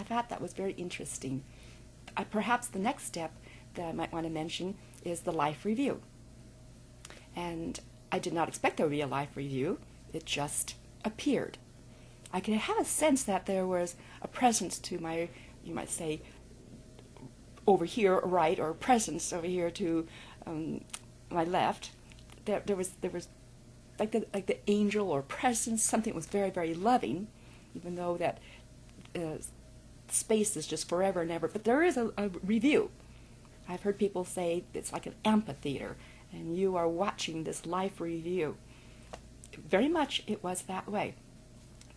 I thought that was very interesting. Perhaps the next step that I might want to mention is the life review. And I did not expect there would be a life review. It just appeared. I could have a sense that there was a presence to my, you might say, over here right, or a presence over here to my left. There was like the angel or presence, something that was very, very loving, even though that space is just forever and ever. But there is a review. I've heard people say it's like an amphitheater, and you are watching this life review. Very much it was that way,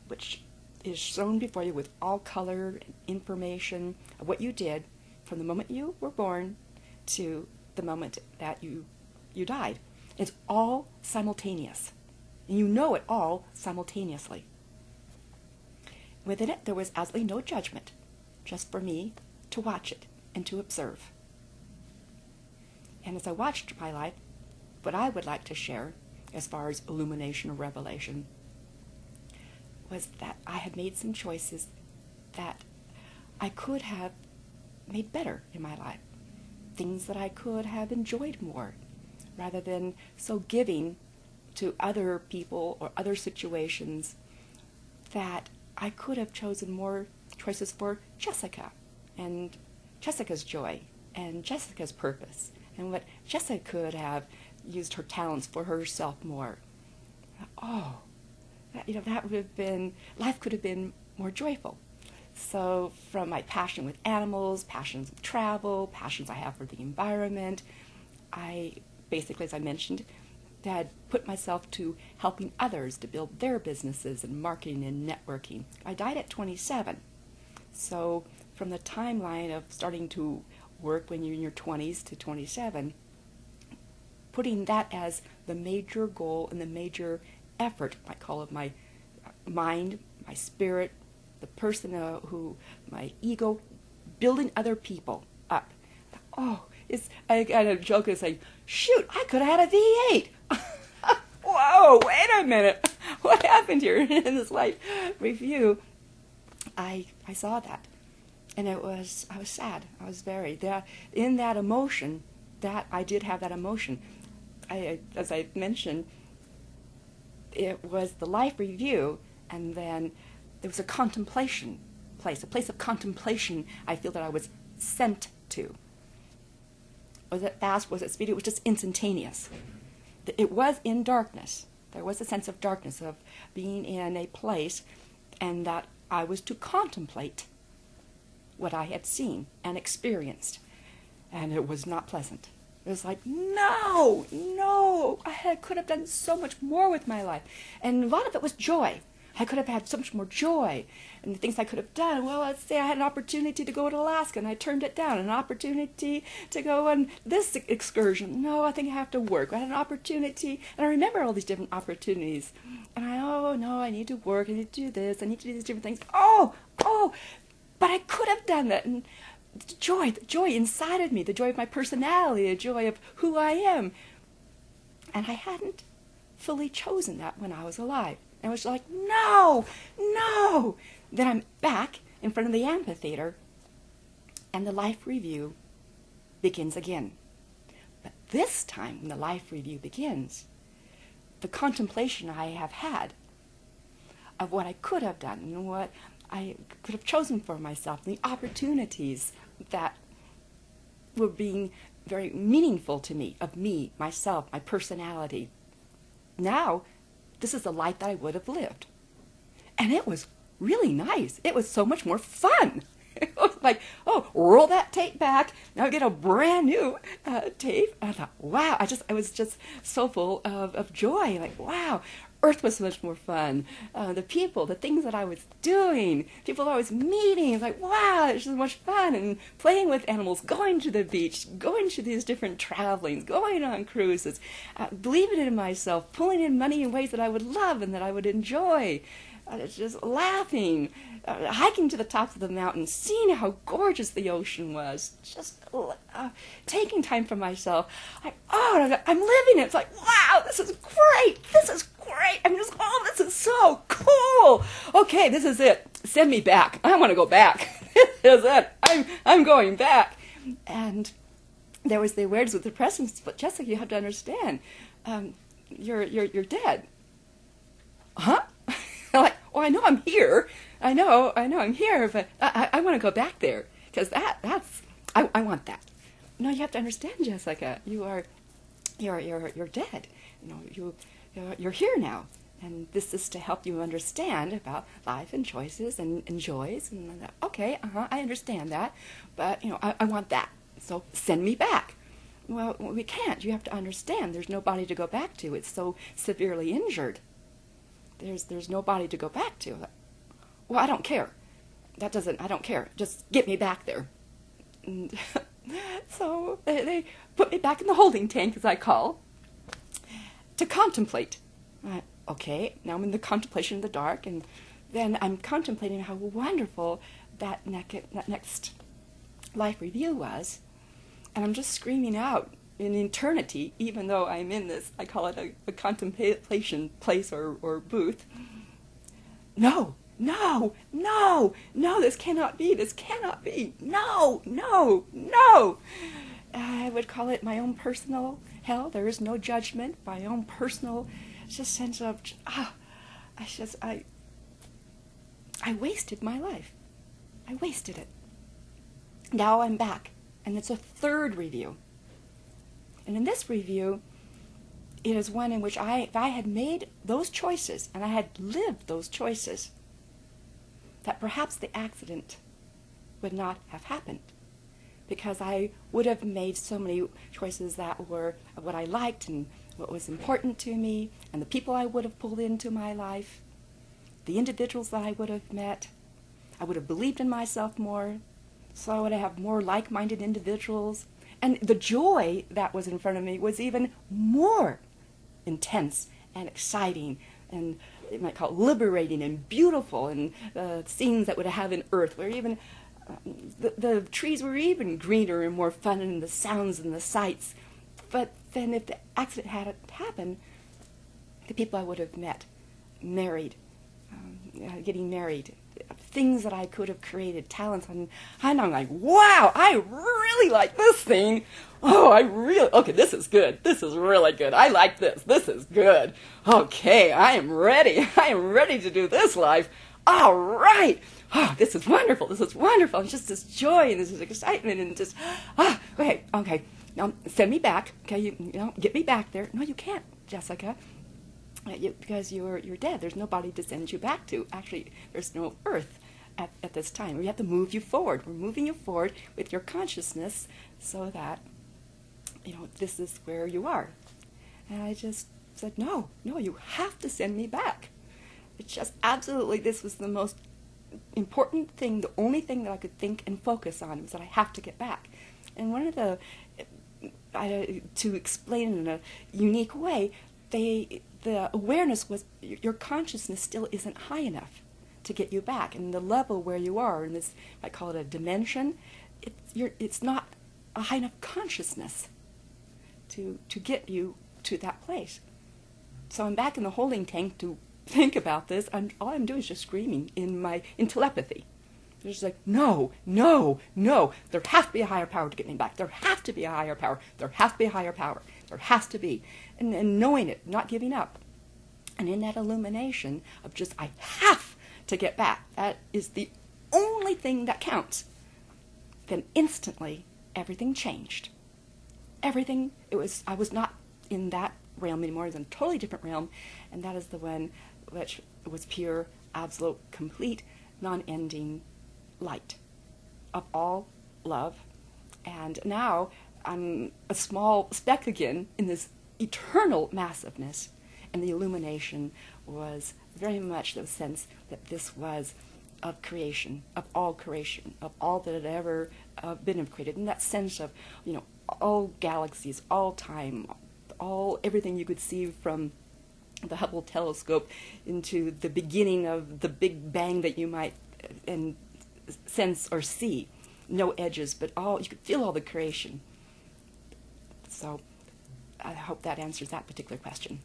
which is shown before you with all color and information of what you did from the moment you were born to the moment that you died. It's all simultaneous, and you know it all simultaneously. Within it, there was absolutely no judgment, just for me to watch it and to observe. And as I watched my life, what I would like to share as far as illumination or revelation was that I had made some choices that I could have made better in my life, things that I could have enjoyed more, rather than so giving to other people or other situations, that I could have chosen more choices for Jessica and Jessica's joy and Jessica's purpose, and what Jessica could have used her talents for herself more. Oh, that would have been, life could have been more joyful. So from my passion with animals, passions with travel, passions I have for the environment, I basically, as I mentioned, had put myself to helping others to build their businesses and marketing and networking. I died at 27. So from the timeline of starting to work when you're in your 20s to 27, putting that as the major goal and the major effort, I call it my mind, my spirit, the person who, my ego, building other people up. Oh, I got a joke and say, shoot, I could have had a V8. Whoa, wait a minute. What happened here in this life review? I saw that. And I was sad. I was very, in that emotion, that I did have that emotion. As I mentioned, it was the life review, and then there was a contemplation place, a place of contemplation I feel that I was sent to. Was it fast? Was it speedy? It was just instantaneous. It was in darkness. There was a sense of darkness, of being in a place, and that I was to contemplate what I had seen and experienced. And it was not pleasant. It was like, no, I could have done so much more with my life. And a lot of it was joy. I could have had so much more joy. And the things I could have done, well, let's say I had an opportunity to go to Alaska and I turned it down. An opportunity to go on this excursion. No, I think I have to work. I had an opportunity, and I remember all these different opportunities. And I need to work, I need to do this, I need to do these different things. But I could have done that. And the joy inside of me, the joy of my personality, the joy of who I am. And I hadn't fully chosen that when I was alive. And I was like, no. Then I'm back in front of the amphitheater, and the life review begins again. But this time, when the life review begins, the contemplation I have had of what I could have done and what I could have chosen for myself, the opportunities that were being very meaningful to me, of me, myself, my personality. Now, this is the life that I would have lived. And it was really nice. It was so much more fun. It was like, roll that tape back. Now I get a brand new tape. And I thought, wow, I was just so full of joy. Like, wow, Earth was so much more fun. The people, the things that I was doing, people I was meeting. Like, wow, it was so much fun. And playing with animals, going to the beach, going to these different travelings, going on cruises, believing in myself, pulling in money in ways that I would love and that I would enjoy. Just laughing, hiking to the tops of the mountains, seeing how gorgeous the ocean was, just taking time for myself. I'm living it. It's like, wow, this is great. This is so cool. Okay, this is it. Send me back. I want to go back. is it. I'm going back. And there was the awareness with the presence, but Jessica, you have to understand, you're dead. Huh? Like, oh, I know I'm here. I know I'm here, but I want to go back there because I want that. No, you have to understand, Jessica. You're dead. You're here now, and this is to help you understand about life and choices and joys. And okay, I understand that, but I want that. So send me back. Well, we can't. You have to understand. There's no body to go back to. It's so severely injured. There's no body to go back to. Well, I don't care. I don't care. Just get me back there. And so they put me back in the holding tank, as I call, to contemplate. Okay, now I'm in the contemplation of the dark, and then I'm contemplating how wonderful that next life review was. And I'm just screaming out in eternity, even though I'm in this, I call it a contemplation place or booth. No, this cannot be, no. I would call it my own personal hell. There is no judgment, my own personal just sense of, I wasted my life. I wasted it. Now I'm back, and it's a third review. And in this review, it is one in which if I had made those choices, and I had lived those choices, that perhaps the accident would not have happened, because I would have made so many choices that were what I liked and what was important to me, and the people I would have pulled into my life, the individuals that I would have met. I would have believed in myself more, so I would have more like-minded individuals. And the joy that was in front of me was even more intense and exciting, and you might call it liberating and beautiful, and scenes that would have in earth where even the trees were even greener and more fun, and the sounds and the sights. But then if the accident had happened, the people I would have met, married, getting married, things that I could have created, talents, and I'm like, wow, I really like this thing. Okay, this is good. This is really good. I like this. This is good. Okay, I am ready. I am ready to do this life. All right. Oh, this is wonderful. This is wonderful. It's just this joy and this excitement and just, okay. Now send me back. Okay, get me back there. No, you can't, Jessica. Because you're dead. There's nobody to send you back to. Actually, there's no earth at this time. We have to move you forward. We're moving you forward with your consciousness so that, this is where you are. And I just said, no, you have to send me back. It's just absolutely, this was the most important thing, the only thing that I could think and focus on was that I have to get back. And one of to explain in a unique way, the awareness was your consciousness still isn't high enough to get you back, and the level where you are in this, I call it a dimension, it's not a high enough consciousness to get you to that place. So I'm back in the holding tank to think about this, and all I'm doing is just screaming in telepathy. It's just like, no, there has to be a higher power to get me back. There has to be a higher power. There has to be a higher power. There has to be. And knowing it, not giving up. And in that illumination of just, I have to get back. That is the only thing that counts. Then instantly, everything changed. Everything, I was not in that realm anymore. I was in a totally different realm. And that is the one which was pure, absolute, complete, non-ending light of all love. And now I'm a small speck again in this eternal massiveness, and the illumination was very much the sense that this was of creation, of all that had ever been created, in that sense of, all galaxies, all time, everything you could see from the Hubble telescope into the beginning of the Big Bang that you might sense or see. No edges, but you could feel all the creation. So I hope that answers that particular question.